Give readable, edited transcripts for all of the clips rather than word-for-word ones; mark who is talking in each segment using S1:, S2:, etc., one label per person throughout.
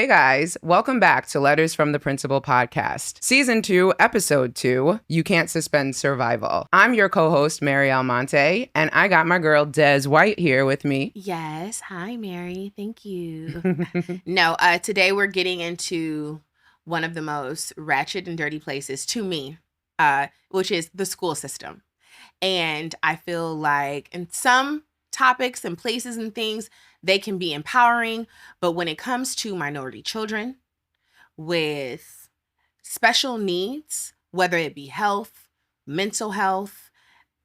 S1: guys, welcome back to Letters from the Principal podcast, Season 2, Episode 2, You Can't Suspend Survival. I'm your co-host, Mary Almonte, and I got my girl, Des White, here with me.
S2: Yes. Hi, Mary. Thank you. Today we're getting into one of the most ratchet and dirty places to me, which is the school system. And I feel like in some topics and places and things, they can be empowering. But when it comes to minority children with special needs, whether it be health, mental health,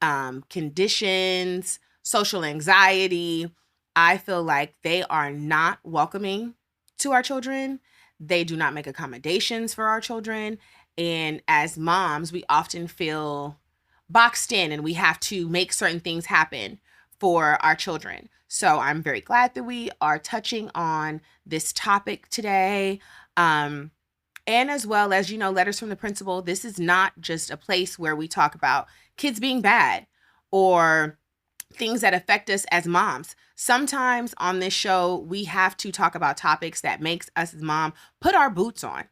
S2: conditions, social anxiety, I feel like they are not welcoming to our children. They do not make accommodations for our children. And as moms, we often feel boxed in and we have to make certain things happen for our children. So I'm very glad that we are touching on this topic today. And as well as, Letters from the Principal, this is not just a place where we talk about kids being bad or things that affect us as moms. Sometimes on this show, we have to talk about topics that makes us as mom put our boots on,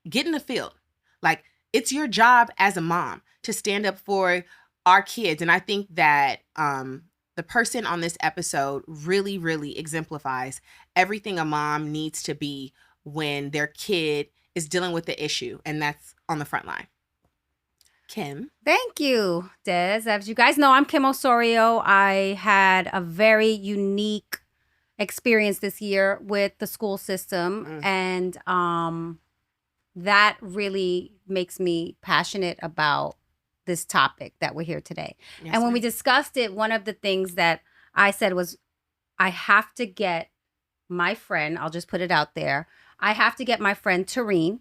S2: get in the field. Like, it's your job as a mom to stand up for our kids. And I think that the person on this episode really, really exemplifies everything a mom needs to be when their kid is dealing with the issue, and that's on the front line. Kim.
S3: Thank you, Des. As you guys know, I'm Kim Osorio. I had a very unique experience this year with the school system, and that really makes me passionate about this topic that we're here today.
S2: Yes,
S3: and when
S2: ma'am.
S3: we discussed it, one of the things that I said was, I have to get my friend, I'll just put it out there, I have to get my friend Tyrene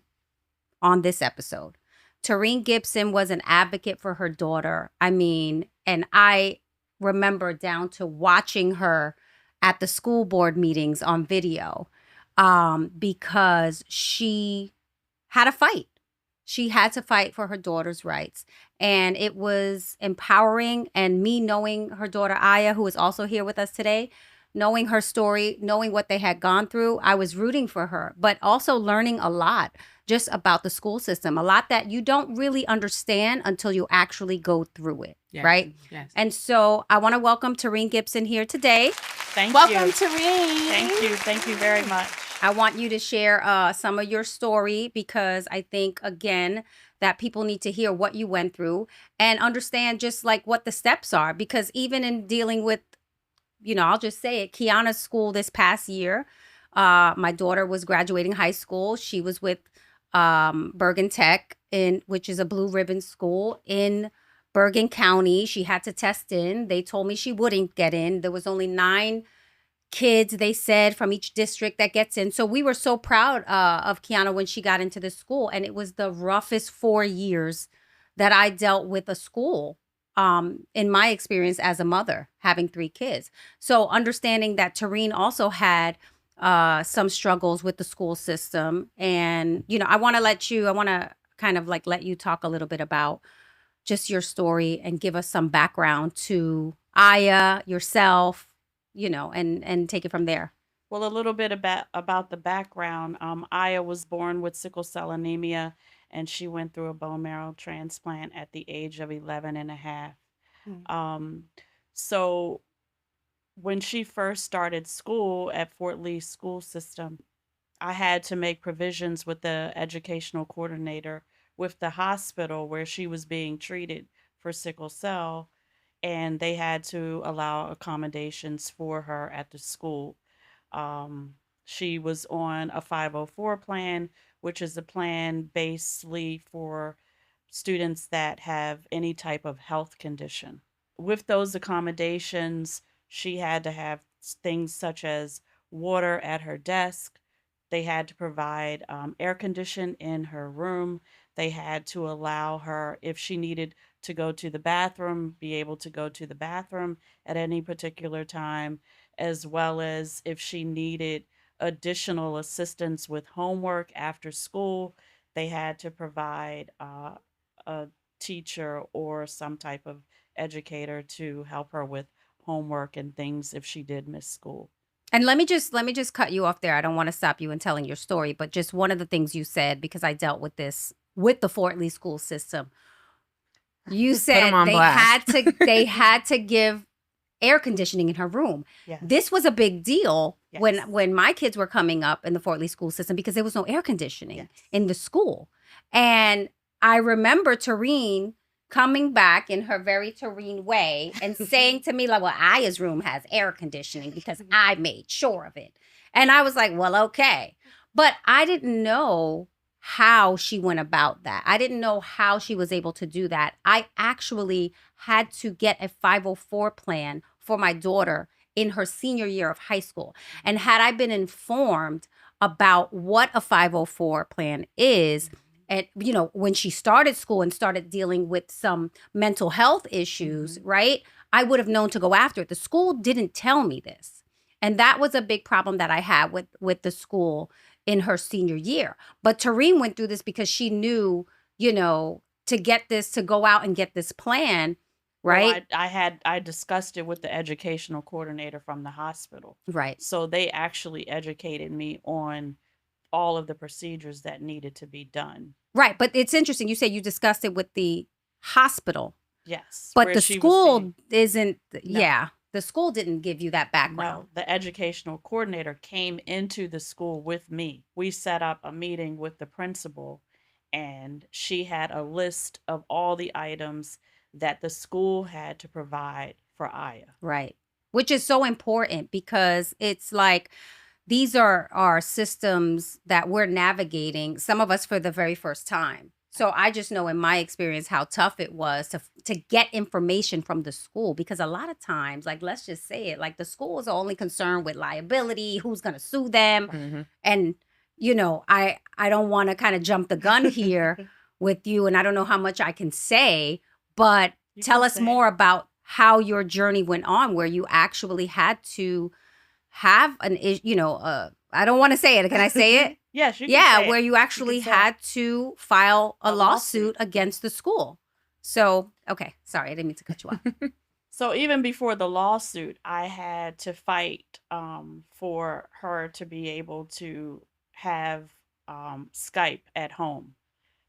S3: on this episode. Tyrene Gibson was an advocate for her daughter. I mean, and I remember down to watching her at the school board meetings on video because she had a fight. She had to fight for her daughter's rights. And it was empowering. And me knowing her daughter, Aya, who is also here with us today, knowing her story, knowing what they had gone through, I was rooting for her, but also learning a lot just about the school system, a lot that you don't really understand until you actually go through it, right?
S2: Yes.
S3: And so I want to welcome Tyrene Gibson here today.
S2: Welcome, Tyrene.
S4: Thank you very much.
S3: I want you to share some of your story because I think, again, that people need to hear what you went through and understand just like what the steps are. Because even in dealing with, I'll just say it, Kiana's school this past year, my daughter was graduating high school. She was with Bergen Tech, which is a blue ribbon school in Bergen County. She had to test in. They told me she wouldn't get in. There was only 9 kids, they said, from each district that gets in. So we were so proud of Kiana when she got into the school. And it was the roughest 4 years that I dealt with a school in my experience as a mother, having 3 kids. So understanding that Tyrene also had some struggles with the school system. And, I want to kind of like let you talk a little bit about just your story and give us some background to Aya, yourself, and take it from there.
S4: Well, a little bit about the background. Aya was born with sickle cell anemia, and she went through a bone marrow transplant at the age of 11 and a half. So when she first started school at Fort Lee School System, I had to make provisions with the educational coordinator with the hospital where she was being treated for sickle cell, and they had to allow accommodations for her at the school. She was on a 504 plan, which is a plan basically for students that have any type of health condition. With those accommodations, she had to have things such as water at her desk. They had to provide air condition in her room. They had to allow her, if she needed to go to the bathroom, be able to go to the bathroom at any particular time, as well as if she needed additional assistance with homework after school, they had to provide a teacher or some type of educator to help her with homework and things if she did miss school.
S3: And let me just cut you off there. I don't want to stop you in telling your story, but just one of the things you said, because I dealt with this with the Fort Lee school system. You said
S1: on blast.
S3: they had to give air conditioning in her room.
S4: Yes.
S3: This was a big deal
S4: Yes.
S3: when my kids were coming up in the Fort Lee school system because there was no air conditioning
S4: Yes.
S3: in the school. And I remember Tyrene coming back in her very Tyrene way and saying to me, like, well, Aya's room has air conditioning because I made sure of it. And I was like, well, okay. But I didn't know how she went about that. I didn't know how she was able to do that. I actually had to get a 504 plan for my daughter in her senior year of high school. And had I been informed about what a 504 plan is, and when she started school and started dealing with some mental health issues, right? I would have known to go after it. The school didn't tell me this. And that was a big problem that I had with the school in her senior year. But Tyrene went through this because she knew, to go out and get this plan, right?
S4: Well, I discussed it with the educational coordinator from the hospital.
S3: Right.
S4: So they actually educated me on all of the procedures that needed to be done.
S3: Right. But it's interesting. You say you discussed it with the hospital.
S4: Yes.
S3: But
S4: where
S3: the
S4: she was
S3: school
S4: being-
S3: isn't,
S4: No.
S3: yeah. The school didn't give you that background.
S4: No, the educational coordinator came into the school with me. We set up a meeting with the principal, and she had a list of all the items that the school had to provide for Aya.
S3: Right. Which is so important because it's like these are our systems that we're navigating, some of us for the very first time. So I just know in my experience how tough it was to get information from the school, because a lot of times, like, let's just say it, like the school is only concerned with liability, who's going to sue them.
S1: Mm-hmm.
S3: And, I don't want to kind of jump the gun here with you, and I don't know how much I can say, but
S4: You
S3: tell
S4: can
S3: us
S4: say.
S3: more about how your journey went on, where you actually had to have I don't want to say it. Can I say it?
S4: Yes, you can
S3: Yeah,
S4: say it.
S3: where you actually
S4: say it.
S3: had to file a
S4: A
S3: lawsuit
S4: lawsuit.
S3: against the school. So, okay, sorry, I didn't mean to cut you off.
S4: So even before the lawsuit, I had to fight for her to be able to have Skype at home,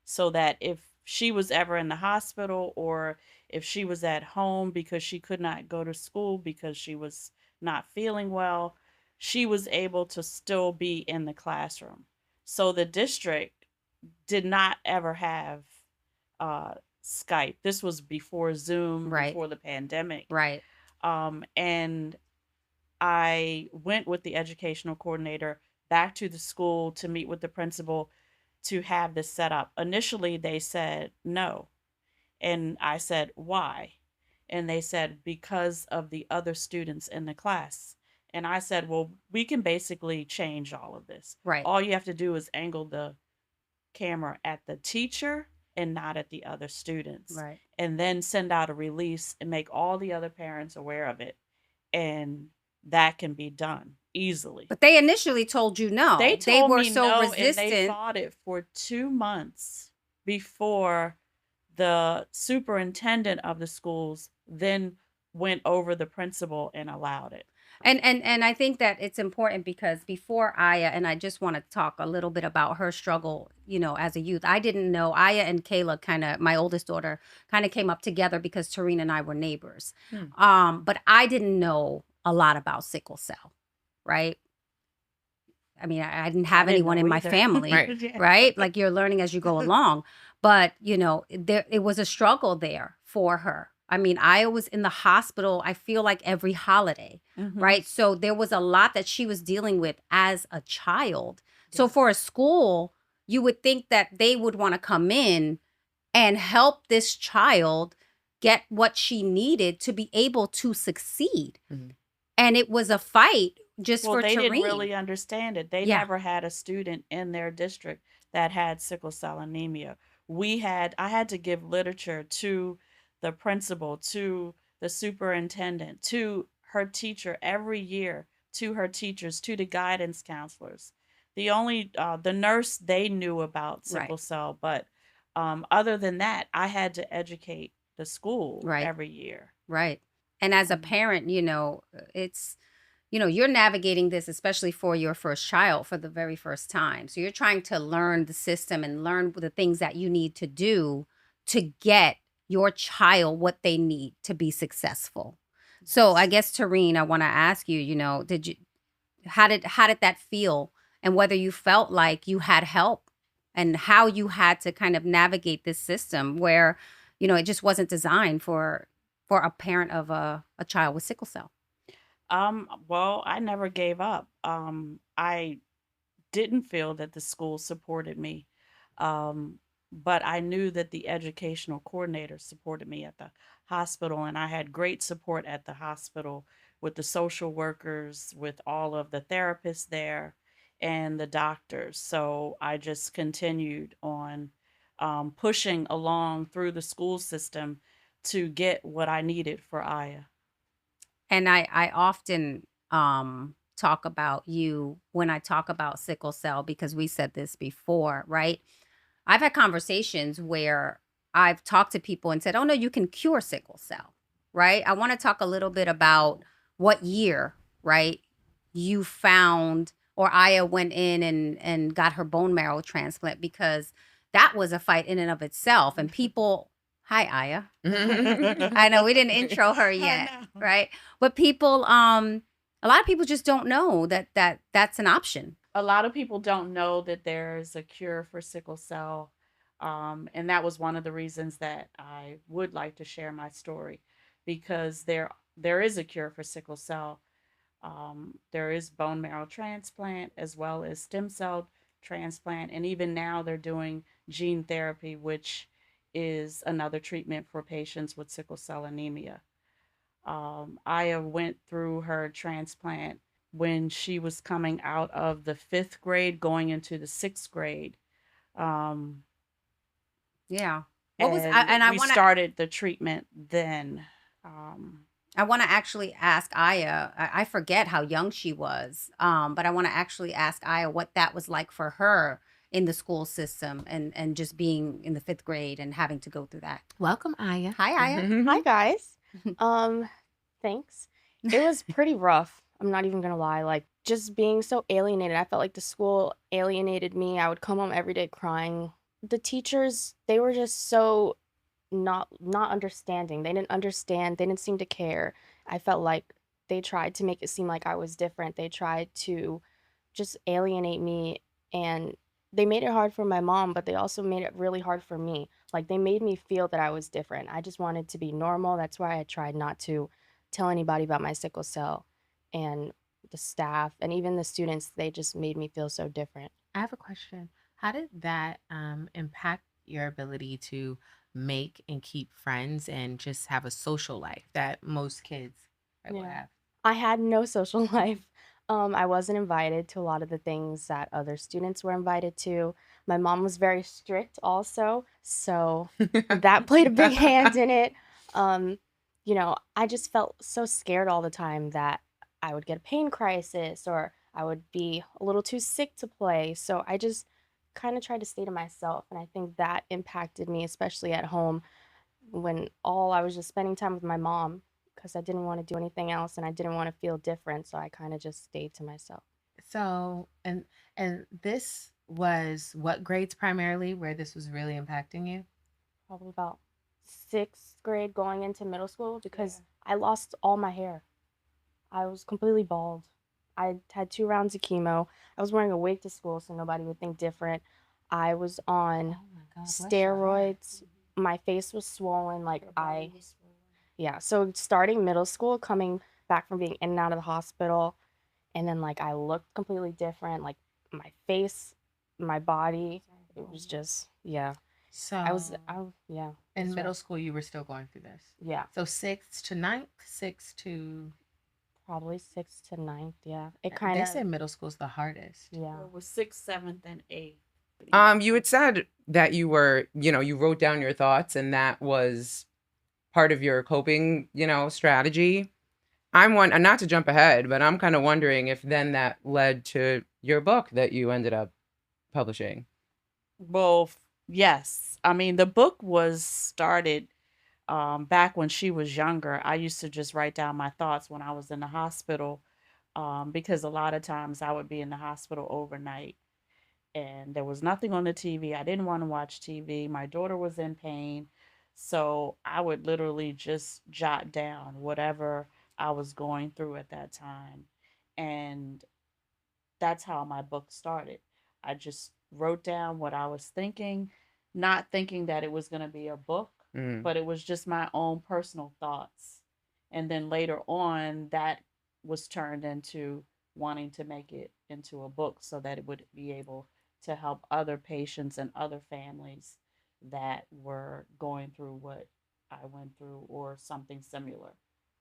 S4: so that if she was ever in the hospital or if she was at home because she could not go to school because she was not feeling well, she was able to still be in the classroom. So the district did not ever have Skype. This was before Zoom,
S3: Right.
S4: before the pandemic.
S3: Right.
S4: And I went with the educational coordinator back to the school to meet with the principal to have this set up. Initially, they said no. And I said, why? And they said, because of the other students in the class. And I said, well, we can basically change all of this.
S3: Right.
S4: All you have to do is angle the camera at the teacher and not at the other students.
S3: Right.
S4: And then send out a release and make all the other parents aware of it. And that can be done easily.
S3: But they initially told you no.
S4: They told
S3: were
S4: me
S3: so
S4: no,
S3: resistant.
S4: and they fought it for 2 months before the superintendent of the schools then went over the principal and allowed it.
S3: And I think that it's important because before Aya, and I just want to talk a little bit about her struggle, as a youth. I didn't know Aya and Kayla, my oldest daughter, kind of came up together because Tyrene and I were neighbors. But I didn't know a lot about sickle cell, right? I mean, I didn't have anyone in my family,
S1: Right.
S4: Yeah.
S3: right? Like you're learning as you go along. But, it was a struggle there for her. I mean, I was in the hospital, I feel like every holiday,
S4: Mhm.
S3: right? So there was a lot that she was dealing with as a child. So for a school, you would think that they would want to come in and help this child get what she needed to be able to succeed.
S1: Mhm.
S3: And it was a fight just
S4: Well,
S3: for
S4: they
S3: Tyrene.
S4: didn't really understand it. They
S3: Yeah.
S4: never had a student in their district that had sickle cell anemia. I had to give literature to the principal, to the superintendent, to her teacher every year, to her teachers, to the guidance counselors. The nurse, they knew about sickle
S3: Right.
S4: cell, but other than that, I had to educate the school
S3: Right.
S4: every year.
S3: Right. And as a
S4: Mhm.
S3: parent, it's, you're navigating this, especially for your first child, for the very first time. So you're trying to learn the system and learn the things that you need to do to get your child what they need to be successful. So I guess, Tyrene, I want to ask you, how did that feel, and whether you felt like you had help, and how you had to kind of navigate this system where, it just wasn't designed for a parent of a child with sickle cell.
S4: Well, I never gave up. I didn't feel that the school supported me. But I knew that the educational coordinator supported me at the hospital, and I had great support at the hospital with the social workers, with all of the therapists there, and the doctors. So I just continued on pushing along through the school system to get what I needed for Aya.
S3: And I often talk about you when I talk about sickle cell, because we said this before, right? I've had conversations where I've talked to people and said, "Oh no, you can cure sickle cell," right? I want to talk a little bit about what year, right? You found, or Aya went in and got her bone marrow transplant, because that was a fight in and of itself. And people, hi Aya. I know we didn't intro her yet, right? But people, a lot of people just don't know that that's an option.
S4: A lot of people don't know that there's a cure for sickle cell. And that was one of the reasons that I would like to share my story, because there is a cure for sickle cell. There is bone marrow transplant as well as stem cell transplant. And even now they're doing gene therapy, which is another treatment for patients with sickle cell anemia. Aya went through her transplant when she was coming out of the 5th grade, going into the 6th grade. Um,
S3: Yeah.
S4: we started the treatment then.
S3: I want to actually ask Aya. I forget how young she was, but I want to actually ask Aya what that was like for her in the school system, and just being in the 5th grade and having to go through that.
S2: Welcome, Aya.
S3: Hi, Aya.
S5: Hi guys. Thanks. It was pretty rough. I'm not even gonna lie. Like, just being so alienated. I felt like the school alienated me. I would come home every day crying. The teachers, they were just so not understanding. They didn't understand. They didn't seem to care. I felt like they tried to make it seem like I was different. They tried to just alienate me, and they made it hard for my mom, but they also made it really hard for me. Like, they made me feel that I was different. I just wanted to be normal. That's why I tried not to tell anybody about my sickle cell. And the staff and even the students, they just made me feel so different.
S2: I have a question. How did that impact your ability to make and keep friends and just have a social life that most kids would
S5: Yeah.
S2: have?
S5: I had no social life. I wasn't invited to a lot of the things that other students were invited to. My mom was very strict also, so that played a big hand in it. I just felt so scared all the time that I would get a pain crisis or I would be a little too sick to play. So I just kind of tried to stay to myself, and I think that impacted me, especially at home when all I was just spending time with my mom because I didn't want to do anything else and I didn't want to feel different, so I kind of just stayed to myself.
S2: So, and this was what grades primarily where this was really impacting you?
S5: Probably about 6th grade going into middle school because I lost all my hair. I was completely bald. I had 2 rounds of chemo. I was wearing a wig to school so nobody would think different. I was on
S2: Oh my God, bless your heart.
S5: steroids. My face was swollen. So starting middle school, coming back from being in and out of the hospital, and then I looked completely different. Like my face, my body, it was just, yeah.
S2: So
S5: Yeah.
S2: in
S5: that's
S2: middle
S5: right.
S2: school, you were still going through this.
S5: Yeah.
S2: So 6th to 9th, 6th to
S5: Probably 6th to 9th, yeah. It
S2: they
S5: kind of,
S2: say middle school's the hardest.
S5: yeah.
S4: It was 6th, 7th, and 8th.
S1: You had said that you were, you wrote down your thoughts and that was part of your coping, strategy. And not to jump ahead, but I'm kind of wondering if then that led to your book that you ended up publishing.
S4: Well, yes. I mean, the book was started back when she was younger. I used to just write down my thoughts when I was in the hospital because a lot of times I would be in the hospital overnight and there was nothing on the TV. I didn't want to watch TV. My daughter was in pain. So I would literally just jot down whatever I was going through at that time. And that's how my book started. I just wrote down what I was thinking, not thinking that it was going to be a book,
S1: Mm.
S4: but it was just my own personal thoughts. And then later on, that was turned into wanting to make it into a book so that it would be able to help other patients and other families that were going through what I went through or something similar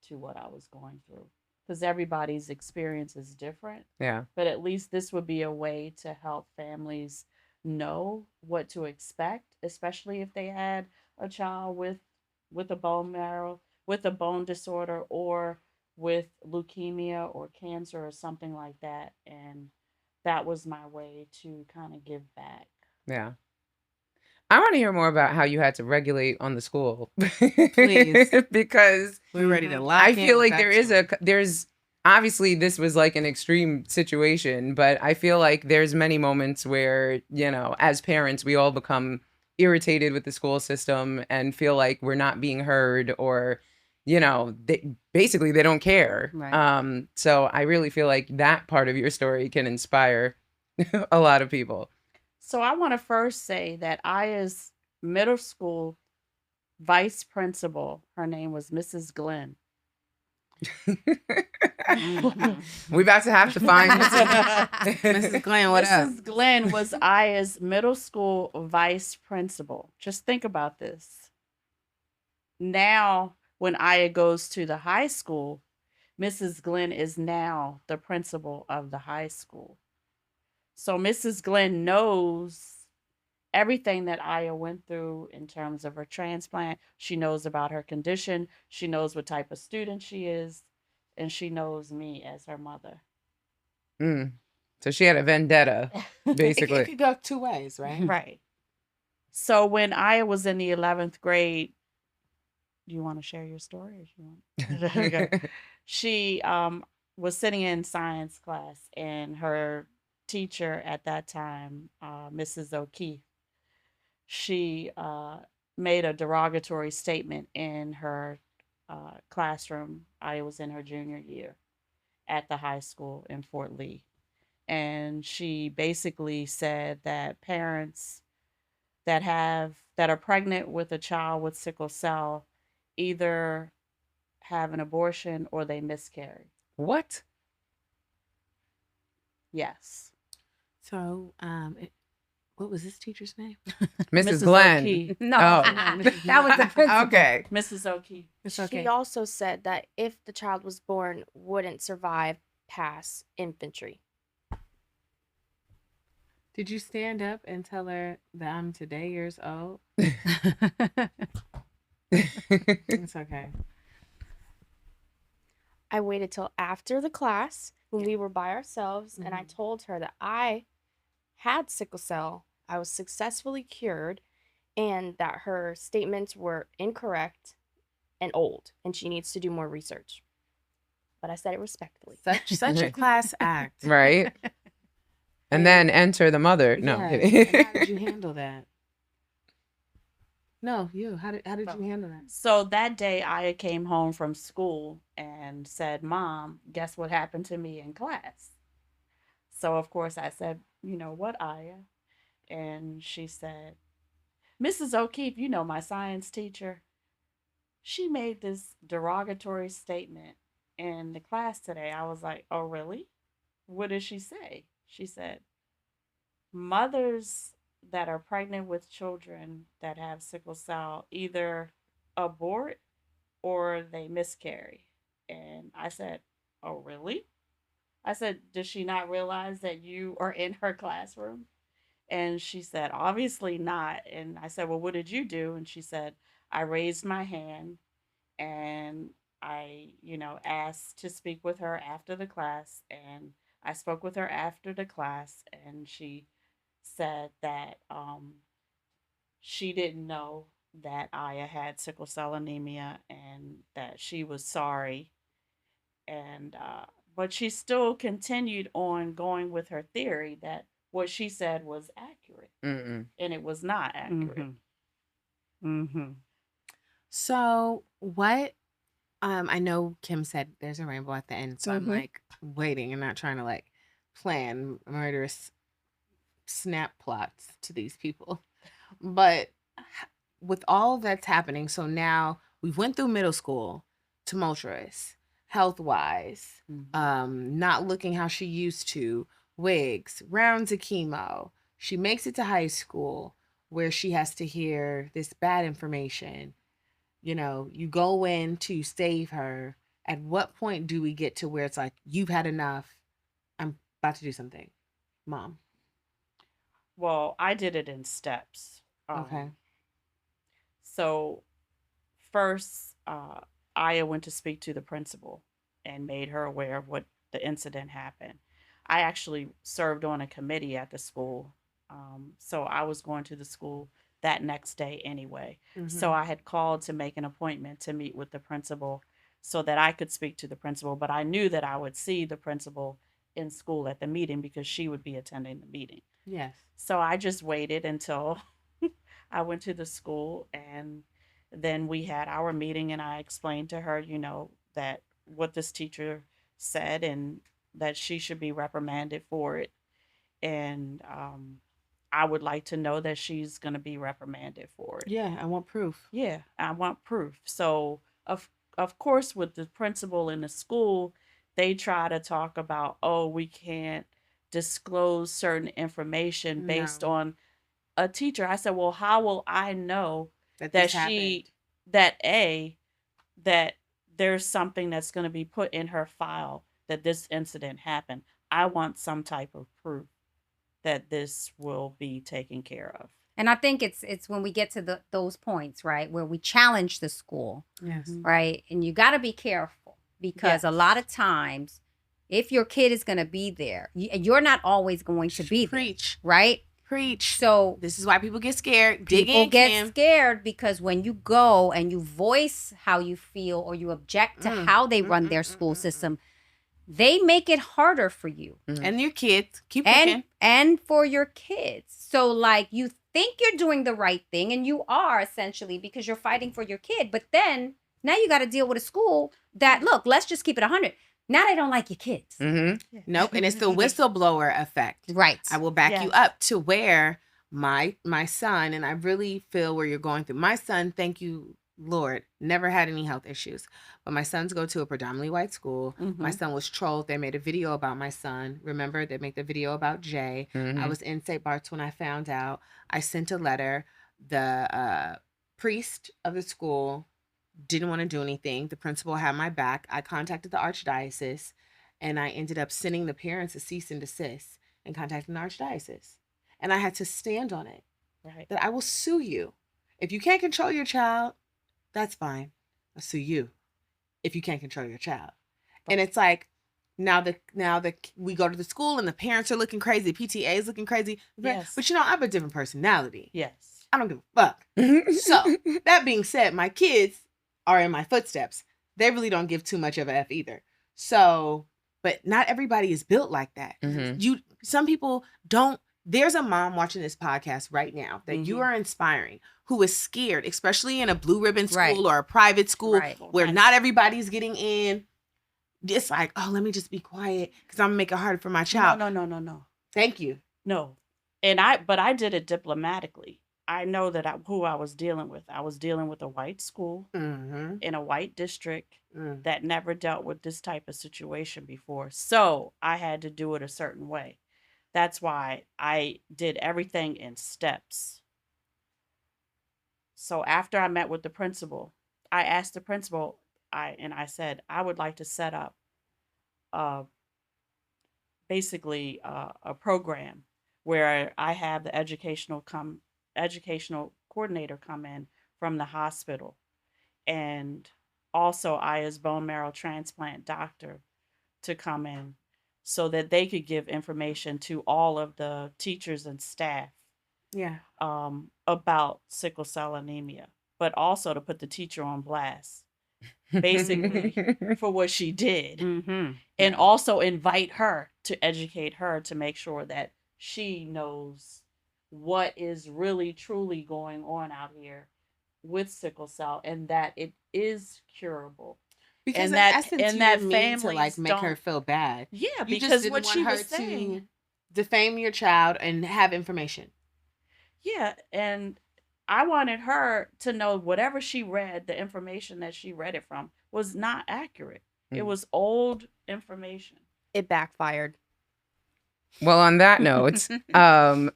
S4: to what I was going through. Because everybody's experience is different,
S1: Yeah.
S4: but at least this would be a way to help families know what to expect, especially if they had a child with a bone marrow, with a bone disorder, or with leukemia or cancer or something like that. And that was my way to kind of give back.
S1: Yeah. I want to hear more about how you had to regulate on the school.
S2: Please.
S1: Because
S2: We're ready to lock
S1: I
S2: in
S1: feel
S2: with
S1: like
S2: that
S1: there's obviously this was like an extreme situation, but I feel like there's many moments where, as parents, we all become irritated with the school system and feel like we're not being heard or, basically they don't care.
S3: Right.
S1: So I really feel like that part of your story can inspire a lot of people.
S4: So I want to first say that Aya's middle school vice principal, her name was Mrs. Glenn.
S1: We about to have to find
S2: Mrs. Glenn, what up?
S4: Mrs. Glenn was Aya's middle school vice principal. Just think about this. Now, when Aya goes to the high school, Mrs. Glenn is now the principal of the high school. So Mrs. Glenn knows everything that Aya went through in terms of her transplant. She knows about her condition. She knows what type of student she is. And she knows me as her mother.
S1: Mm. So she had a vendetta, basically.
S2: It could go two ways, right?
S4: Right. So when Aya was in the 11th grade, do you want to share your story? Or you want? She was sitting in science class, and her teacher at that time, Mrs. O'Keefe, she made a derogatory statement in her classroom. I was in her junior year at the high school in Fort Lee. And she basically said that parents that are pregnant with a child with sickle cell either have an abortion or they miscarry.
S1: What?
S4: Yes.
S2: So, what was this teacher's name?
S1: Mrs. Glenn.
S4: O'Keefe.
S3: No,
S1: Oh.
S3: that was the principal.
S1: Okay.
S4: Mrs. O'Keefe.
S2: It's okay.
S5: She also said that if the child was born, wouldn't survive past infantry.
S2: Did you stand up and tell her that I'm today years old? It's okay.
S5: I waited till after the class when we were by ourselves, and I told her that I had sickle cell. I was successfully cured, and that her statements were incorrect and old, and she needs to do more research. But I said it respectfully.
S2: Such a class act.
S1: Right. And then enter the mother. No.
S2: Yeah,
S1: kidding.
S2: and how did you handle that? No, you. How did you handle that?
S4: So that day, Aya came home from school and said, "Mom, guess what happened to me in class?" So, of course, I said, "You know what, Aya?" And she said, "Mrs. O'Keefe, my science teacher, she made this derogatory statement in the class today." I was like, "Oh, really? What did she say?" She said, "Mothers that are pregnant with children that have sickle cell either abort or they miscarry." And I said, "Oh, really?" I said, "Does she not realize that you are in her classroom?" And she said, "Obviously not." And I said, "Well, what did you do?" And she said, "I raised my hand and I, asked to speak with her after the class. And I spoke with her after the class, and she said that she didn't know that Aya had sickle cell anemia and that she was sorry. And But she still continued on going with her theory that what she said was accurate,
S1: Mm-mm.
S4: and it was not accurate.
S2: So what I know Kim said there's a rainbow at the end, so I'm like waiting and not trying to like plan murderous snap plots to these people. But with all that's happening, so now we went through middle school, tumultuous, health wise, not looking how she used to, wigs, rounds of chemo. She makes it to high school where she has to hear this bad information. You know, you go in to save her. At what point do we get to where it's like, you've had enough? I'm about to do something, Mom.
S4: Well, I did it in steps.
S2: Okay.
S4: So first, Aya went to speak to the principal and made her aware of what the incident happened. I actually served on a committee at the school, so I was going to the school that next day anyway. So I had called to make an appointment to meet with the principal so that I could speak to the principal, but I knew that I would see the principal in school at the meeting because she would be attending the meeting.
S2: Yes.
S4: So I just waited until I went to the school, and then we had our meeting, and I explained to her, you know, that what this teacher said and that she should be reprimanded for it. And I would like to know that she's going to be reprimanded for it.
S2: Yeah, I want proof.
S4: Yeah, I want proof. So of course, with the principal in the school, they try to talk about, oh, we can't disclose certain information based
S2: No.
S4: on a teacher. I said, well, how will I know
S2: That
S4: that
S2: this
S4: she
S2: happened.
S4: that there's something that's going to be put in her file that this incident happened? I want some type of proof that this will be taken care of.
S3: And I think it's when we get to those points, right, where we challenge the school,
S2: Yes.
S3: right? And you got to be careful because a lot of times, if your kid is going to be there, you're not always going to be
S2: Preach.
S3: there, right?
S2: Preach.
S3: So
S2: this is why people get scared. Dig
S3: people
S2: in,
S3: get
S2: Kim.
S3: scared because when you go and you voice how you feel or you object to how they run their school system, they make it harder for you
S2: and your kids. Keep looking.
S3: and for your kids. So like you think you're doing the right thing, and you are essentially because you're fighting for your kid, but then now you got to deal with a school that, look, let's just keep it 100. Now they don't like your kids.
S2: Nope. And it's the whistleblower effect.
S3: Right.
S2: I will back you up to where my son, and I really feel where you're going through. My son, thank you, Lord, never had any health issues. But my sons go to a predominantly white school. My son was trolled. They made a video about my son. Remember, they made the video about Jay. I was in St. Bart's when I found out. I sent a letter. The priest of the school didn't want to do anything. The principal had my back. I contacted the archdiocese, and I ended up sending the parents a cease and desist and contacting the archdiocese. And I had to stand on it.
S4: Right.
S2: That I will sue you. If you can't control your child, that's fine. I'll sue you if you can't control your child. And it's like, now the we go to the school and the parents are looking crazy, PTA is looking crazy.
S4: Yes.
S2: But you know, I have a different personality.
S4: Yes.
S2: I don't give a fuck. So that being said, my kids are in my footsteps. They really don't give too much of a F either. So, but not everybody is built like that. Some people don't. There's a mom watching this podcast right now that you are inspiring who is scared, especially in a blue ribbon school or a private school where not everybody's getting in. It's like, oh, let me just be quiet because I'm gonna make it harder for my child.
S4: No.
S2: Thank you.
S4: No. But I did it diplomatically. I know that who I was dealing with. I was dealing with a white school in a white district that never dealt with this type of situation before. So I had to do it a certain way. That's why I did everything in steps. So after I met with the principal, I asked the principal, I said, I would like to set up basically a program where I have the educational coordinator come in from the hospital, and also Aya's bone marrow transplant doctor to come in so that they could give information to all of the teachers and staff about sickle cell anemia, but also to put the teacher on blast basically, for what she did.
S3: Mm-hmm.
S4: And also invite her to educate her to make sure that she knows what is really truly going on out here with sickle cell and that it is curable.
S2: Because
S4: and
S2: in
S4: that
S2: essence,
S4: and
S2: you
S4: that
S2: didn't mean to like
S4: families
S2: make her
S4: don't.
S2: feel bad.
S4: Yeah,
S2: You just
S4: because
S2: didn't
S4: what
S2: want
S4: she
S2: her
S4: was saying.
S2: to defame your child and have information.
S4: Yeah, and I wanted her to know whatever she read, the information that she read it from, was not accurate. It was old information.
S5: It backfired.
S1: Well, on that note,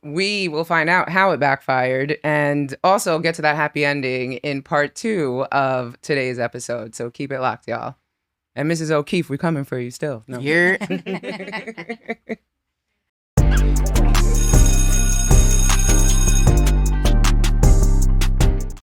S1: we will find out how it backfired and also get to that happy ending in part 2 of today's episode. So keep it locked, y'all. And Mrs. O'Keefe, we're coming for you still. No.
S2: You're